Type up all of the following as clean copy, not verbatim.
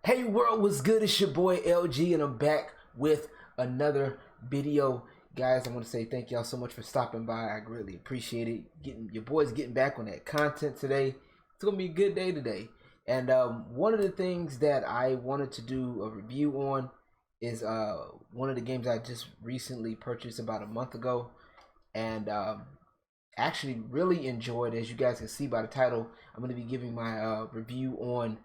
Hey world, what's good? It's your boy LG and I'm back with another video. Guys, I want to say thank y'all so much for stopping by. I greatly appreciate it. Your boy's getting back on that content today. It's gonna be a good day today. And one of the things that I wanted to do a review on is one of the games I just recently purchased about a month ago, and actually really enjoyed. As you guys can see by the title, I'm going to be giving my review on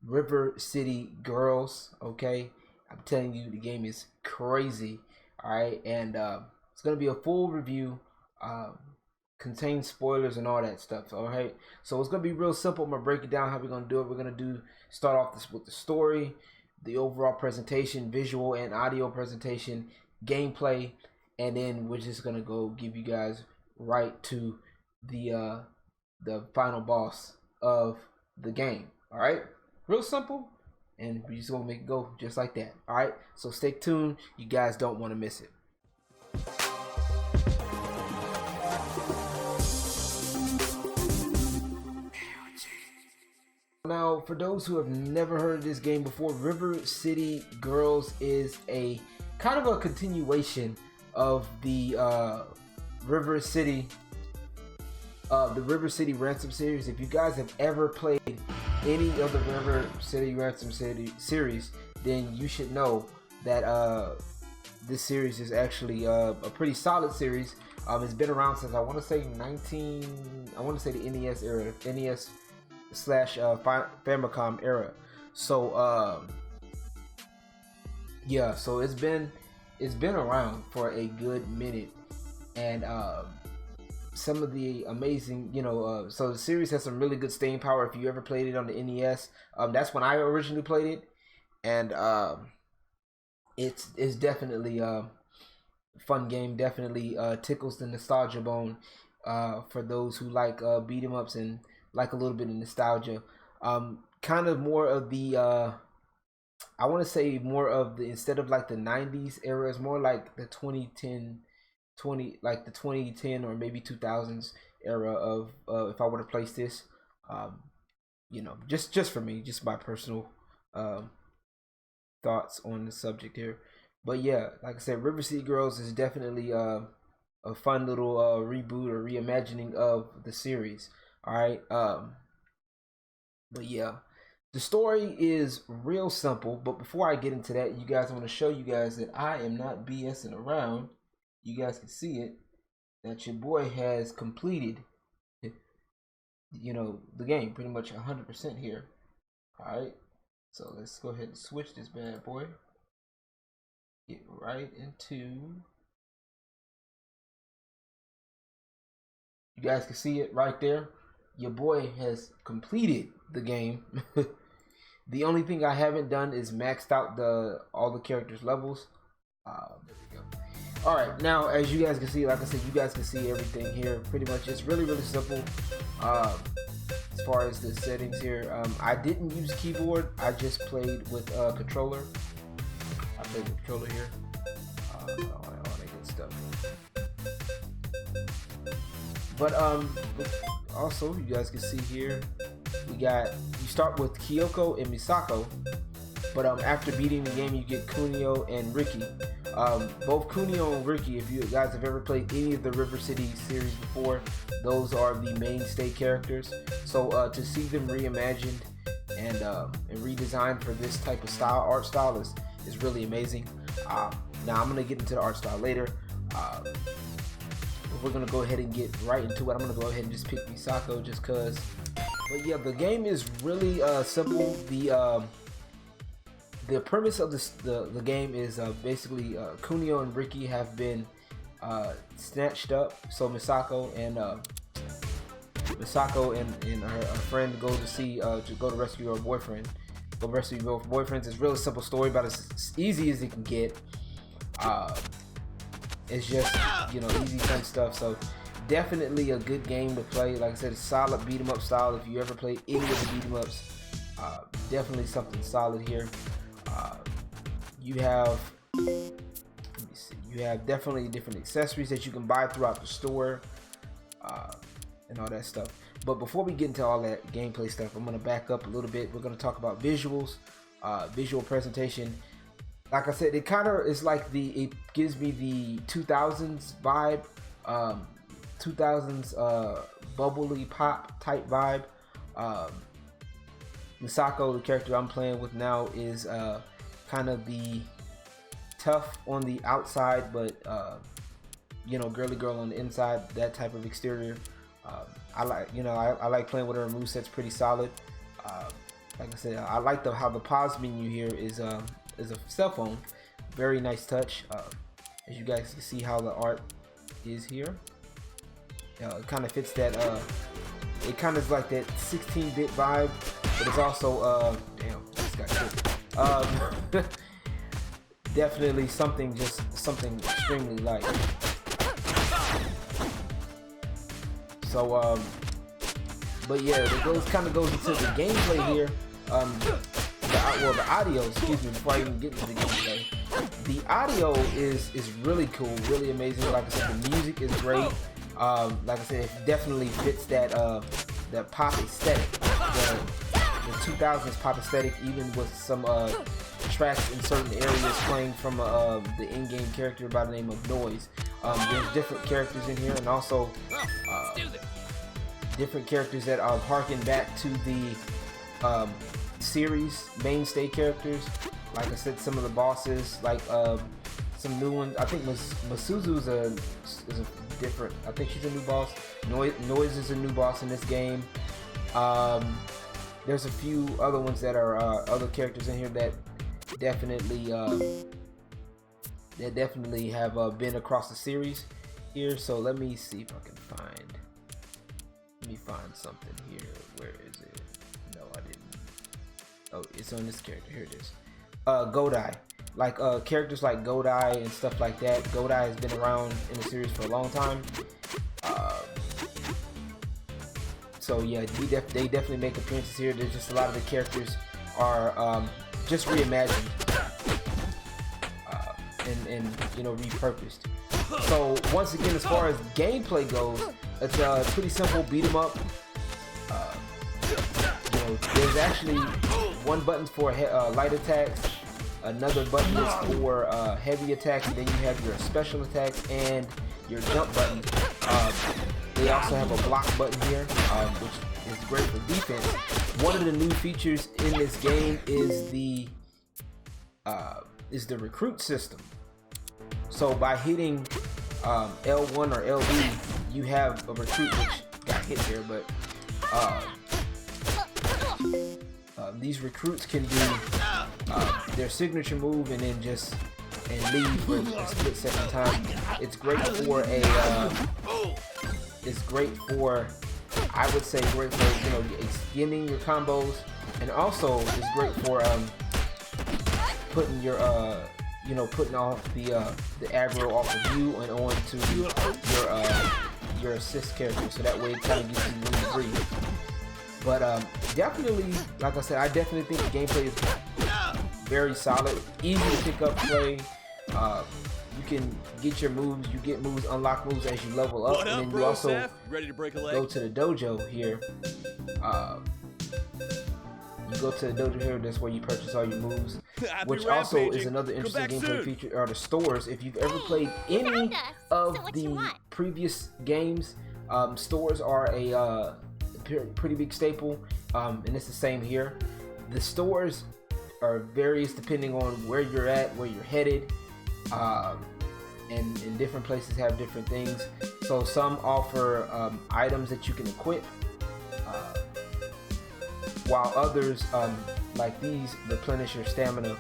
River City Girls. Okay, I'm telling you, the game is crazy. All right, and it's going to be a full review, contains spoilers and all that stuff. All right, so it's going to be real simple. I'm going to break it down how we're going to do it. We're going to start off with the story, the overall presentation, visual and audio presentation, gameplay, and then we're just going to go give you guys right to the final boss of the game. All right, real simple, and we just gonna make it go just like that. All right, so stay tuned. You guys don't want to miss it. Now, for those who have never heard of this game before, River City Girls is a kind of a continuation of the River City Ransom series. If you guys have ever played any of the River City Ransom series, then you should know that this series is actually a pretty solid series. It's been around since I want to say the NES era, NES / Famicom era. So yeah, so it's been around for a good minute, and some of the amazing, so the series has some really good staying power. If you ever played it on the NES, that's when I originally played it, and it's definitely a fun game. Definitely tickles the nostalgia bone for those who like beat 'em ups and like a little bit of nostalgia. Kind of more of the I want to say more of the, instead of like the 90s era, it's more like the 2010 or maybe 2000s era of if I were to place this, just for me, just my personal thoughts on the subject here. But yeah, like I said, River City Girls is definitely a fun little reboot or reimagining of the series. All right, but yeah, the story is real simple. But before I get into that, you guys, I want to show you guys that I am not BSing around. You guys can see it, that your boy has completed, the game pretty much 100% here. All right, so let's go ahead and switch this bad boy. Get right into. You guys can see it right there. Your boy has completed the game. The only thing I haven't done is maxed out all the characters' levels. There we go. All right, now as you guys can see, like I said, you guys can see everything here. Pretty much, it's really simple. As far as the settings here, I didn't use keyboard. I just played with controller. I played with controller here. All that good stuff. But also, you guys can see here, you start with Kyoko and Misako, but after beating the game, you get Kunio and Riki. Both Kunio and Riki, if you guys have ever played any of the River City series before, those are the mainstay characters. So to see them reimagined and redesigned for this type of art style is really amazing. Now I'm gonna get into the art style later. We're gonna go ahead and get right into it. I'm gonna go ahead and just pick Misako just cause. But yeah, the game is really simple. The premise of the game is basically Kunio and Riki have been snatched up. So Misako and her friend go to rescue her boyfriend. Go rescue both boyfriends. It's a really simple story, about as easy as it can get. It's just easy fun stuff. So definitely a good game to play. Like I said, it's solid beat 'em up style. If you ever played any of the beat 'em ups, definitely something solid here. You have, definitely different accessories that you can buy throughout the store, and all that stuff. But before we get into all that gameplay stuff, I'm gonna back up a little bit. We're gonna talk about visuals. visual presentation. Like I said, it kind of is like it gives me the 2000s vibe, 2000s bubbly pop type vibe. Misako, the character I'm playing with now, is kind of the tough on the outside, but you know, girly girl on the inside, that type of exterior. I like, you know, I like playing with her. Moveset's pretty solid. Like I said, I like how the pause menu here is a cell phone. Very nice touch. As you guys can see how the art is here. It kind of fits that. It kind of is like that 16-bit vibe, but it's also damn, this got shit. Definitely something extremely light. So but yeah, it kind of goes into the gameplay here. The audio, excuse me, before I even get into the gameplay. The audio is really cool, really amazing. Like I said, the music is great. Like I said, it definitely fits that pop aesthetic, the 2000s pop aesthetic, even with some tracks in certain areas playing from the in-game character by the name of Noise. There's different characters in here, and also different characters that are harken back to the series mainstay characters. Like I said, some of the bosses, like some new ones. I think Masuzu's is a different. I think she's a new boss. Noise is a new boss in this game. There's a few other ones that are other characters in here that definitely have been across the series here. So let me see if I can find. Let me find something here. Where is it? No, I didn't. Oh, it's on this character. Here it is. Godai. Like characters like Godai and stuff like that. Godai has been around in the series for a long time. So yeah, they definitely make appearances here. There's just a lot of the characters are just reimagined and you know, repurposed. So once again, as far as gameplay goes, it's pretty simple beat 'em up. You know, there's actually one button for light attacks, another button is for heavy attacks, and then you have your special attacks and your jump button. They also have a block button here, which is great for defense. One of the new features in this game is the recruit system. So by hitting L1 or LB, you have a recruit, which got hit there, but these recruits can do their signature move and then just leave for a split second time. It's great for I would say great for, you know, extending your combos, and also it's great for putting your you know, putting off the aggro off of you and on to your assist character, so that way it kind of gives you room to breathe. But definitely, like I said, I definitely think the gameplay is very solid, easy to pick up, play. You can get your moves, you get moves, unlock moves as you level up, and then you also go to the dojo here. You go to the dojo here, that's where you purchase all your moves, which also is another interesting gameplay feature, are the stores. If you've ever played any of the previous games, stores are a pretty big staple, and it's the same here. The stores are various depending on where you're at, where you're headed, and different places have different things. So some offer items that you can equip, while others, like these, replenish your stamina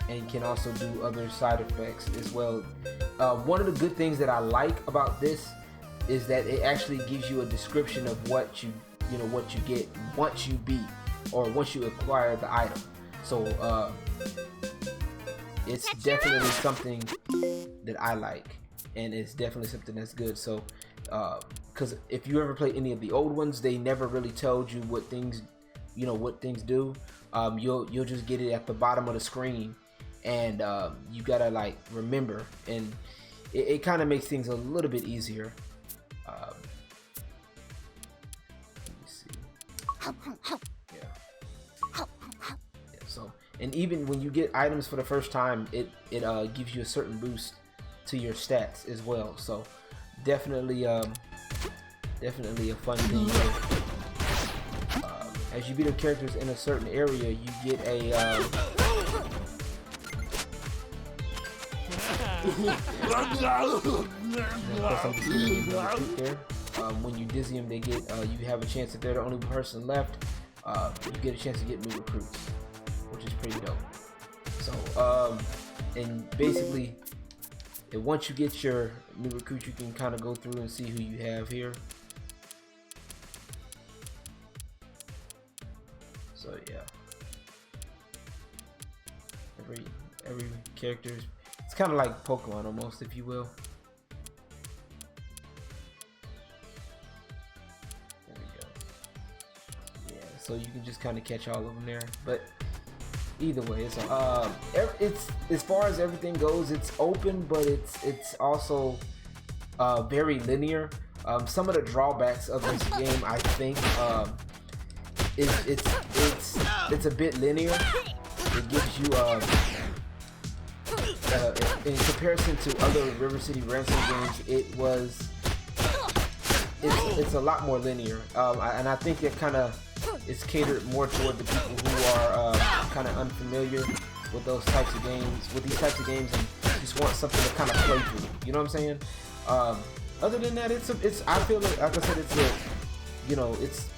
and can also do other side effects as well. One of the good things that I like about this is that it actually gives you a description of what you get once you beat or once you acquire the item. So it's definitely something that I like, and it's definitely something that's good. So because if you ever play any of the old ones, they never really told you what things do. You'll just get it at the bottom of the screen, and you gotta like remember, and it kind of makes things a little bit easier. Let me see. Yeah. So and even when you get items for the first time, it gives you a certain boost to your stats as well. So definitely definitely a fun thing. As you beat up characters in a certain area, you get a when you dizzy them, they get you have a chance, if they're the only person left, you get a chance to get new recruits, which is pretty dope. So and basically, and once you get your new recruit, you can kind of go through and see who you have here. So yeah, every character, it's kind of like Pokemon almost, if you will. There we go. Yeah, so you can just kind of catch all of them there. But either way, it's as far as everything goes, it's open, but it's also very linear. Some of the drawbacks of this game, I think, it's a bit linear. It gives you in comparison to other River City Ransom games, it's a lot more linear, and I think it kind of is catered more toward the people who are kind of unfamiliar with those types of games, and just want something to kind of play through. You know what I'm saying? Other than that, I feel like I said, it's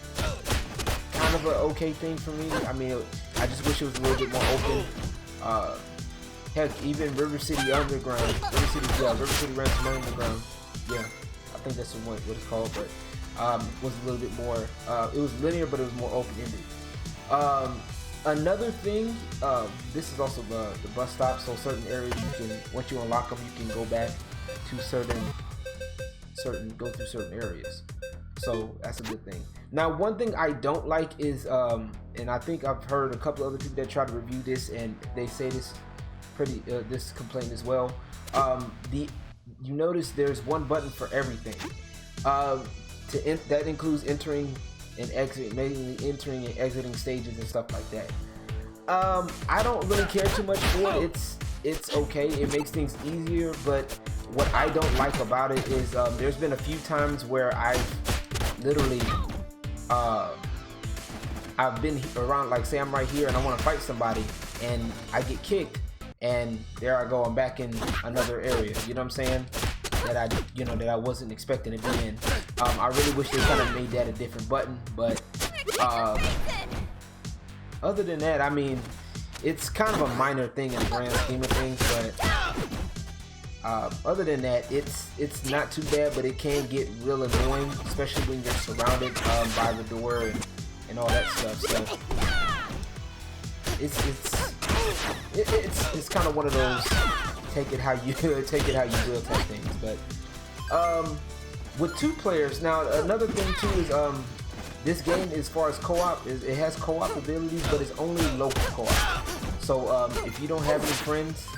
kind of an okay thing for me. I mean, I just wish it was a little bit more open. Heck, even River City Underground, River City Ransom Underground, yeah, I think that's what it's called, but was a little bit more, it was linear, but it was more open-ended. Another thing, this is also the bus stop, so certain areas you can, once you unlock them, you can go back to go through certain areas. So that's a good thing. Now, one thing I don't like is, and I think I've heard a couple other people that try to review this, and they say this this complaint as well. You notice there's one button for everything. That includes entering and exiting, mainly entering and exiting stages and stuff like that. I don't really care too much for it. It's okay. It makes things easier, but what I don't like about it is there's been a few times where I've literally I've been around, like say I'm right here and I want to fight somebody and I get kicked, and there I go, I'm back in another area. You know what I'm saying? That I wasn't expecting to be in. I really wish they kind of made that a different button, but other than that, I mean, it's kind of a minor thing in the grand scheme of things, but other than that, it's not too bad, but it can get real annoying, especially when you're surrounded by the door and all that stuff. So it's kind of one of those take it how you will type things. But with 2 players, now another thing too is this game, as far as co-op, it has co-op abilities, but it's only local co-op. So if you don't have any friends,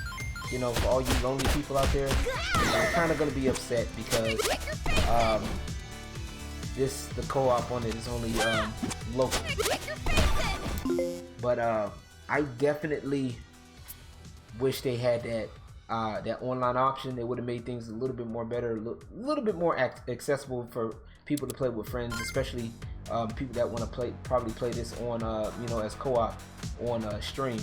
for all you lonely people out there, you're kind of gonna be upset because the co-op on it is only local. But I definitely wish they had that online option. They would have made things a little bit more better, a little bit more accessible for people to play with friends, especially people that want to probably play this on as co-op on stream.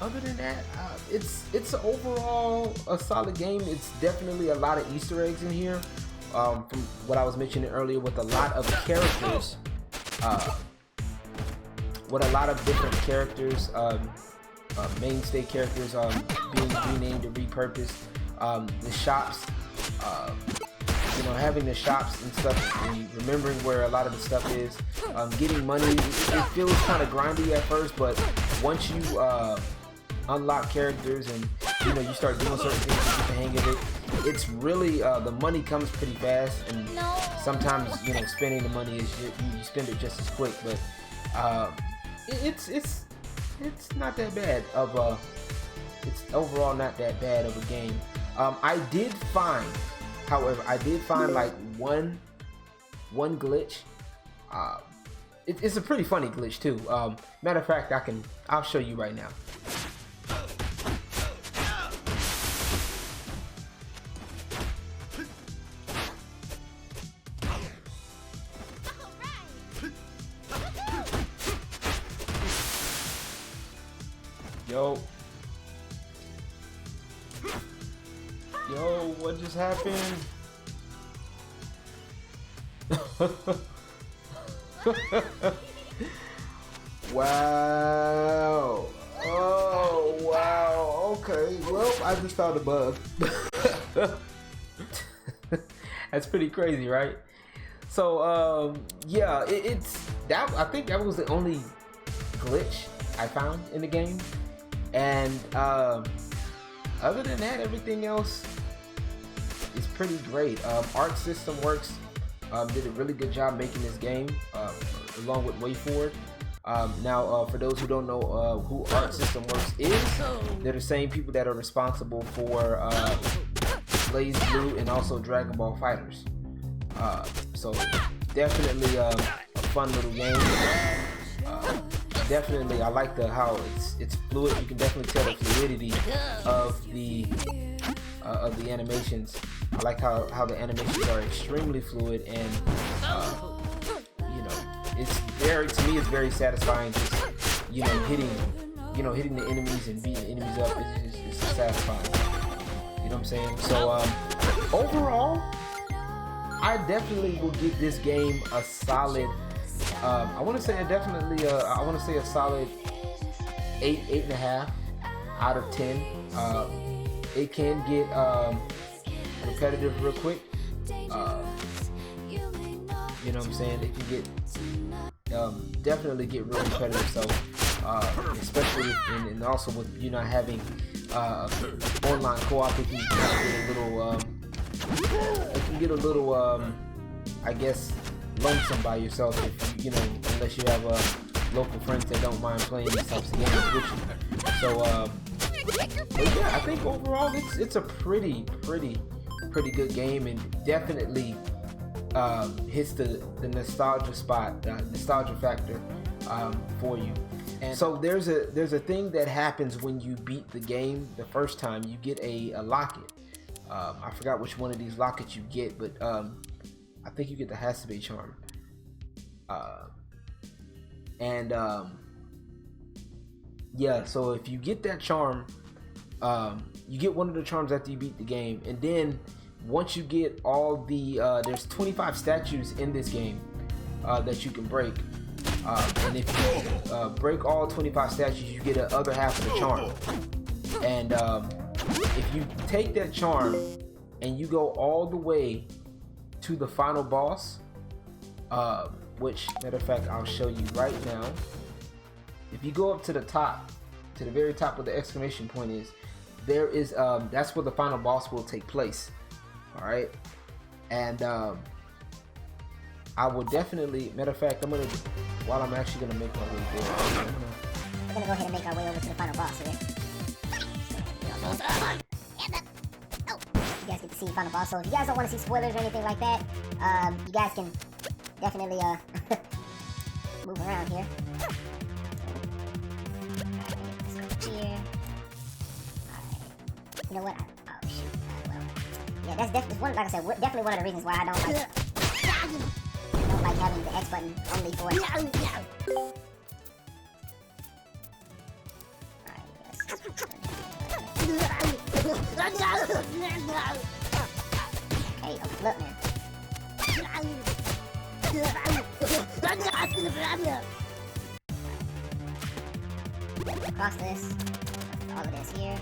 Other than that, it's overall a solid game. It's definitely a lot of Easter eggs in here, from what I was mentioning earlier, with a lot of characters, with a lot of different characters, mainstay characters being renamed and repurposed. The shops, having the shops and stuff, and remembering where a lot of the stuff is, getting money. It feels kind of grindy at first, but once you unlock characters and you start doing certain things to get the hang of it, it's really the money comes pretty fast, and sometimes spending the money is you spend it just as quick, but it's not that bad of it's overall not that bad of a game. I did find like one glitch. It's a pretty funny glitch too. Matter of fact, I'll show you right now. Yo. Yo, what just happened? Wow. Oh, wow. Okay. Well, I just found a bug. That's pretty crazy, right? So, yeah, it's that. I think that was the only glitch I found in the game, and other than that, everything else is pretty great. Art System Works did a really good job making this game, along with WayForward. Now, for those who don't know who Art System Works is, they're the same people that are responsible for Blaze Blue and also Dragon Ball Fighters. So definitely a fun little game. Definitely, I like how it's fluid. You can definitely tell the fluidity of the animations. I like how the animations are extremely fluid, and you know, to me it's very satisfying. Just hitting the enemies and beating the enemies up. It's satisfying. You know what I'm saying? So overall, I definitely will give this game a solid. I want to say a solid 8.5 out of 10. It can get repetitive real quick. You know what I'm saying? It can get definitely get real repetitive. So especially and also with you not having online co-op, it can get a little I guess lonesome by yourself if unless you have local friends that don't mind playing these types of games with you. So but yeah, I think overall it's a pretty good game, and definitely hits the nostalgia spot, nostalgia factor for you. And so there's a thing that happens when you beat the game the first time. You get a locket. I forgot which one of these lockets you get, but I think you get the Hasabe charm. Yeah, so if you get that charm, you get one of the charms after you beat the game, and then once you get all the there's 25 statues in this game that you can break, and if you break all 25 statues, you get the other half of the charm. And if you take that charm and you go all the way to the final boss, which matter of fact I'll show you right now. If you go up to the top, to the very top where the exclamation point is, there is that's where the final boss will take place. All right, and I will definitely, matter of fact, I'm actually gonna make my way there. We're gonna go ahead and make our way over to the final boss here. You guys get to see the final boss. So if you guys don't want to see spoilers or anything like that, you guys can definitely move around here. Alright, let's go here. Alright. You know what? Oh shoot. Yeah, that's definitely one. Like I said, definitely one of the reasons why I don't like having the X button only for. Hey, look, man. Across this, all of this here.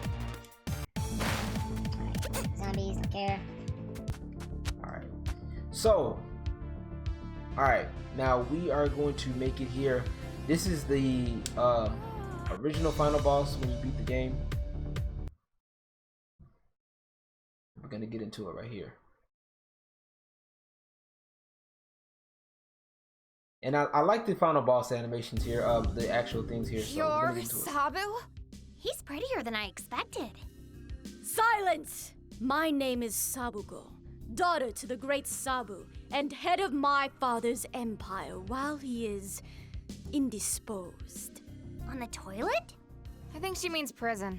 Alright, zombies, don't care. Alright, so, alright, now we are going to make it here. This is the original final boss when you beat the game. We're gonna get into it right here. And I like the final boss animations here, the actual things here. So you're Sabu? He's prettier than I expected. Silence! My name is Sabuko, daughter to the great Sabu, and head of my father's empire while he is indisposed. On the toilet? I think she means prison.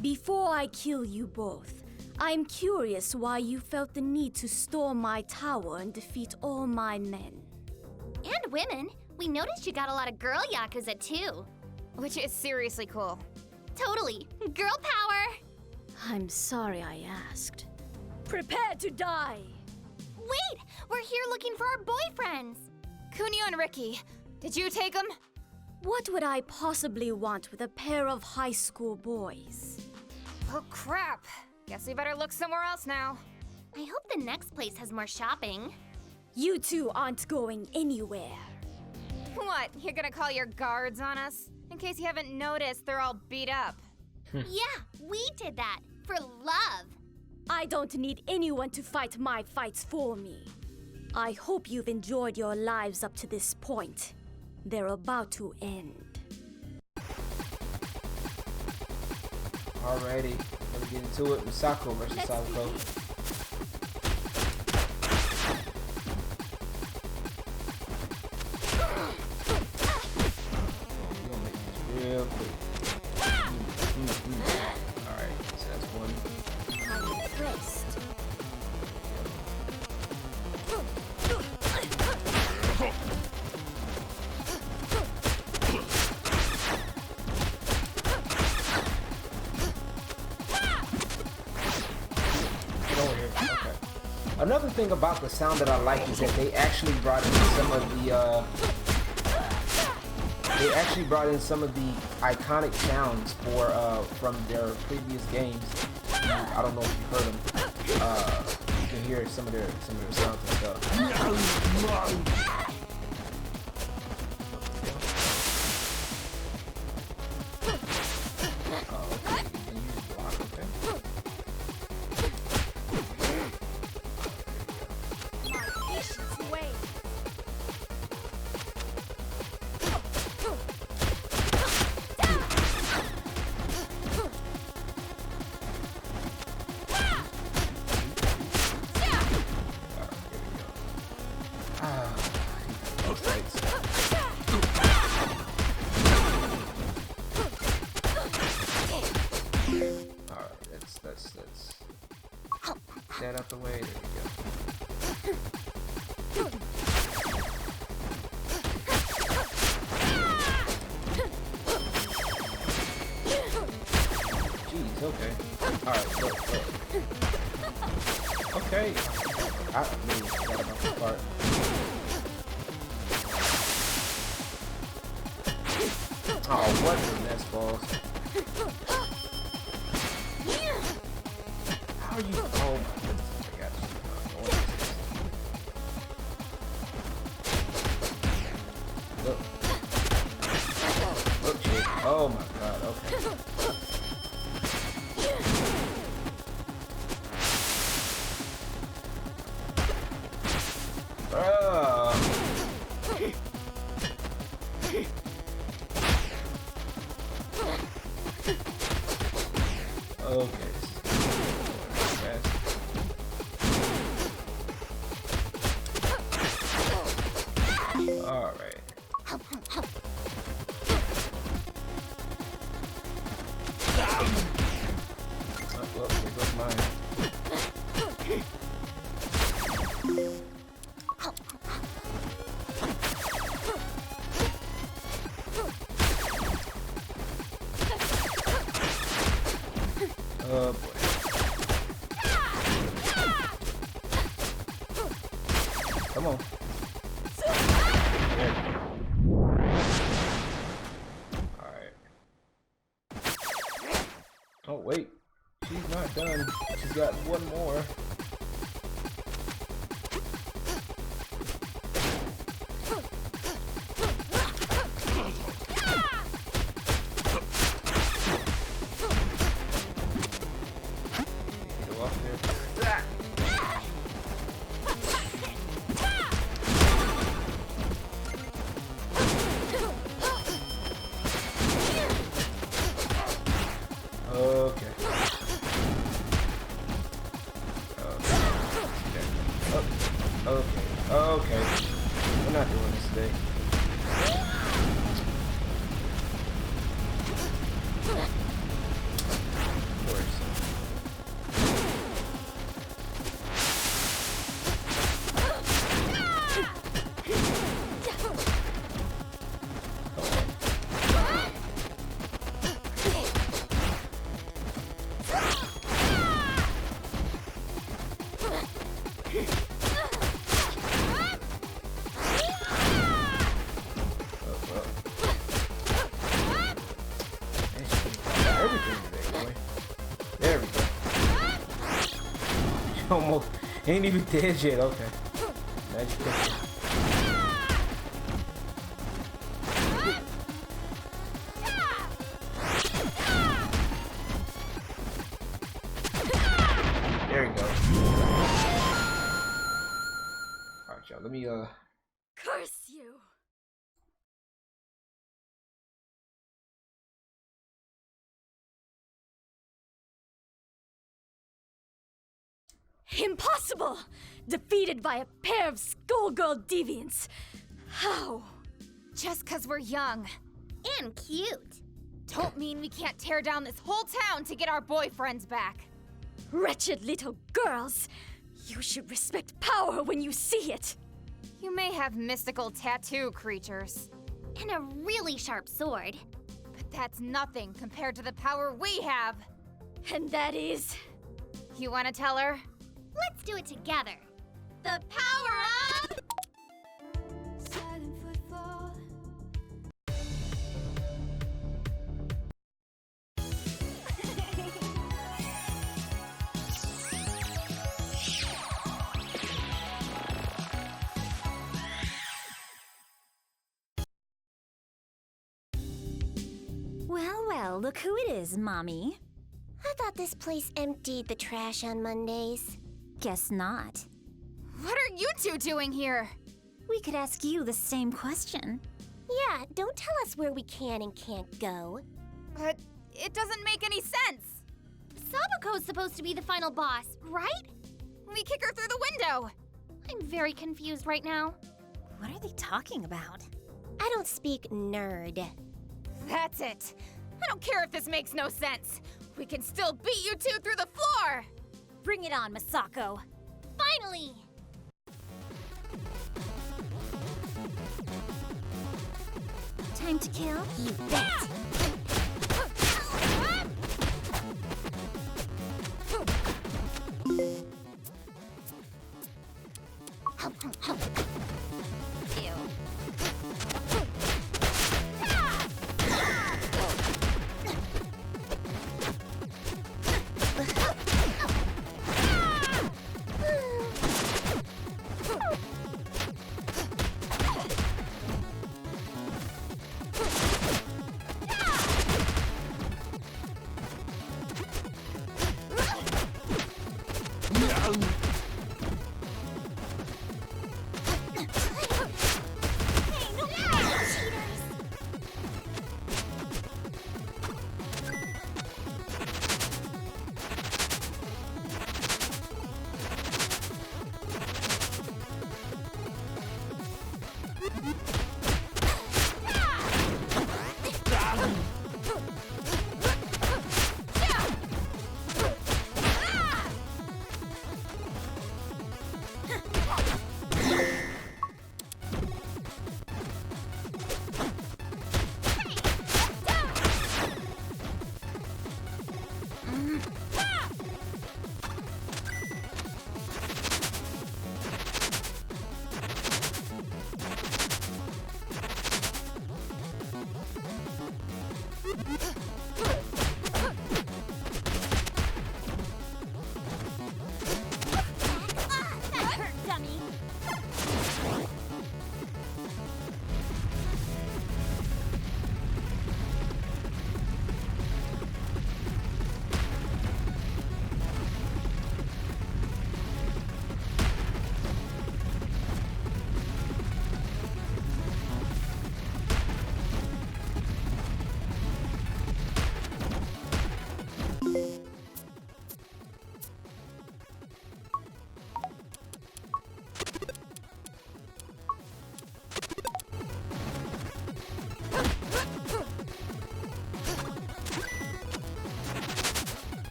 Before I kill you both, I'm curious why you felt the need to storm my tower and defeat all my men. And women. We noticed you got a lot of girl yakuza too. Which is seriously cool. Totally. Girl power! I'm sorry I asked. Prepare to die! Wait! We're here looking for our boyfriends! Kunio and Ricky, did you take them? What would I possibly want with a pair of high school boys? Oh crap. Guess we better look somewhere else now. I hope the next place has more shopping. You two aren't going anywhere. What, you're gonna call your guards on us? In case you haven't noticed, they're all beat up. Yeah, we did that. For love. I don't need anyone to fight my fights for me. I hope you've enjoyed your lives up to this point. They're about to end. Alrighty, let's get into it. Misako versus Sabuko. We're gonna make this real quick. Alright, so that's one. I'm impressed. Get over here. Okay. Another thing about the sound that I like is that they actually brought in some of the iconic sounds for from their previous games. I don't know if you've heard them. You can hear some of their sounds and stuff. Oh, okay. And you just block, okay. That out the way. There we go. Jeez, okay. Alright, look. Okay. I really forgot about this part. Oh, what the mess balls. How are you? Oh my goodness, I got you. Look. Look, chick. Oh my god, okay. Okay. Alright. Well, there goes mine. Oh boy. Come on. There. Alright. Oh wait. She's not done. She's got one more. Get off there. Okay. Okay. Okay. We're not doing this today. Of course. Almost ain't even dead yet. Okay. Magic pistol. There you go. Alright, y'all. Let me Curse you! Impossible! Defeated by a pair of schoolgirl deviants. How? Just 'cause we're young. And cute. Don't mean we can't tear down this whole town to get our boyfriends back. Wretched little girls! You should respect power when you see it! You may have mystical tattoo creatures, And a really sharp sword. but that's nothing compared to the power we have. And that is... You wanna tell her? Let's do it together. The power of... Well, well, look who it is, Mommy. I thought this place emptied the trash on Mondays. Guess not. What are you two doing here? We could ask you the same question. Yeah, don't tell us where we can and can't go. But it doesn't make any sense. Sabuko's supposed to be the final boss, right? We kick her through the window. I'm very confused right now. What are they talking about? I don't speak nerd. That's it. I don't care if this makes no sense. We can still beat you two through the floor. Bring it on, Masako. Finally! Time to kill? You bet!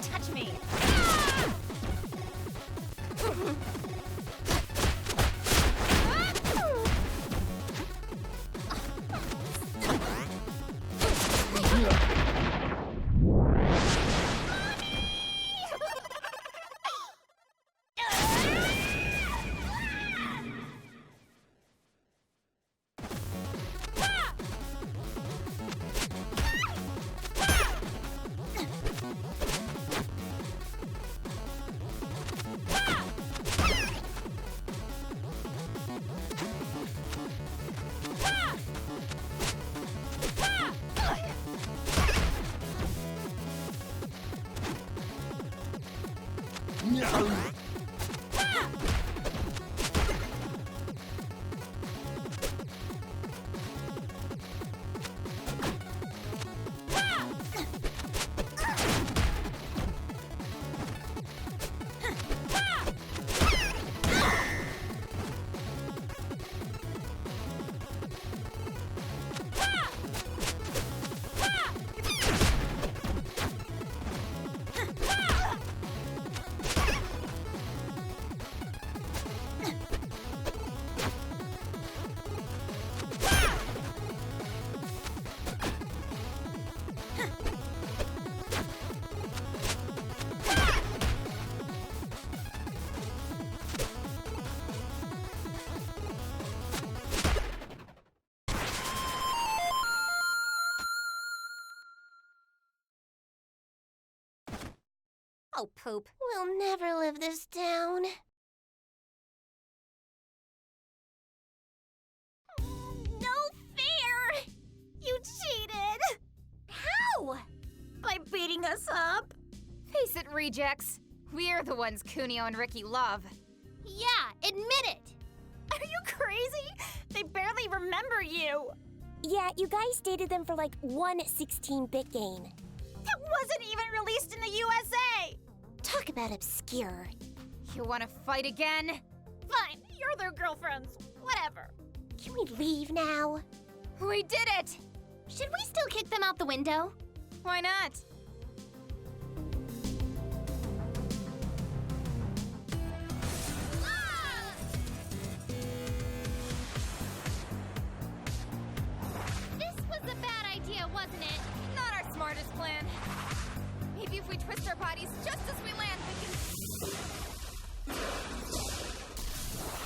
Touch me! Oh, poop. We'll never live this down. No fair! You cheated! How? By beating us up? Face it, rejects. We're the ones Kunio and Ricky love. Yeah, admit it. Are you crazy? They barely remember you. Yeah, you guys dated them for like one 16-bit game. That wasn't even released in the USA! Talk about obscure. You wanna fight again? Fine, you're their girlfriends. Whatever. Can we leave now? We did it! Should we still kick them out the window? Why not? This was a bad idea, wasn't it? Not our smartest plan. Maybe if we twist our bodies just as we land, we can...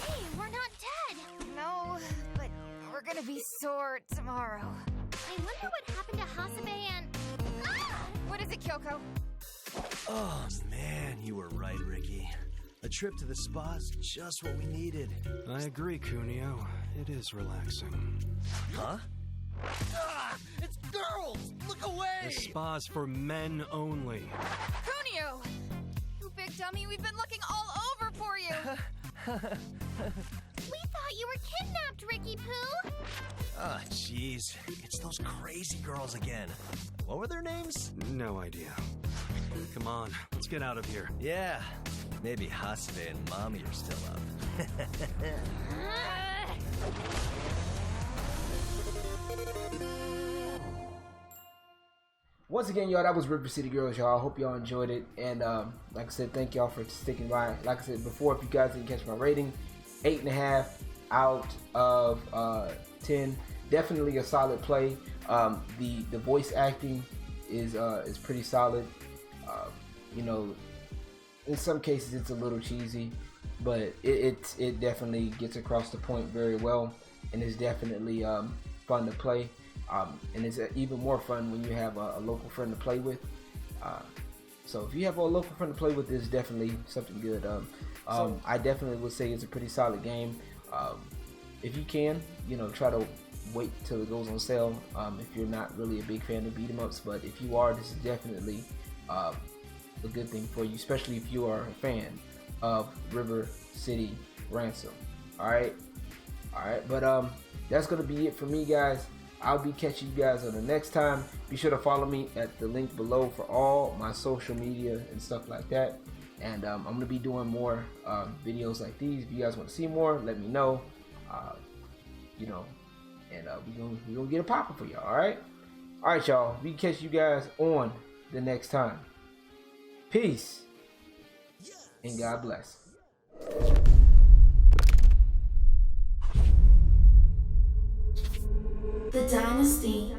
Hey, we're not dead. No, but we're gonna be sore tomorrow. I wonder what happened to Hasabe and... Ah! What is it, Kyoko? Oh man, you were right, Ricky. A trip to the spa's just what we needed. I agree, Kunio. It is relaxing. Huh? Ah, it's girls! Look away! The spa's for men only. Kunio! You big dummy, we've been looking all over for you! We thought you were kidnapped, Ricky Poo. Ah, jeez. It's those crazy girls again. What were their names? No idea. Come on, let's get out of here. Yeah. Maybe Hasabe and Mommy are still up. Once again, y'all, that was River City Girls, y'all. I hope y'all enjoyed it. And like I said, thank y'all for sticking by. Like I said before, if you guys didn't catch my rating, 8.5 out of 10. Definitely a solid play. The voice acting is pretty solid. You know, in some cases it's a little cheesy, but it definitely gets across the point very well, and it's definitely fun to play. And it's even more fun when you have a local friend to play with. So if you have a local friend to play with, it's definitely something good. I definitely would say it's a pretty solid game. If you can, you know, try to wait till it goes on sale. If you're not really a big fan of beat 'em ups, but if you are, this is definitely a good thing for you, especially if you are a fan of River City Ransom. All right. But that's gonna be it for me, guys. I'll be catching you guys on the next time. Be sure to follow me at the link below for all my social media and stuff like that. And I'm gonna be doing more videos like these. If you guys want to see more, let me know. You know, and we're gonna get it popping for y'all. All right, y'all. We can catch you guys on the next time. Peace and God bless. The Dynasty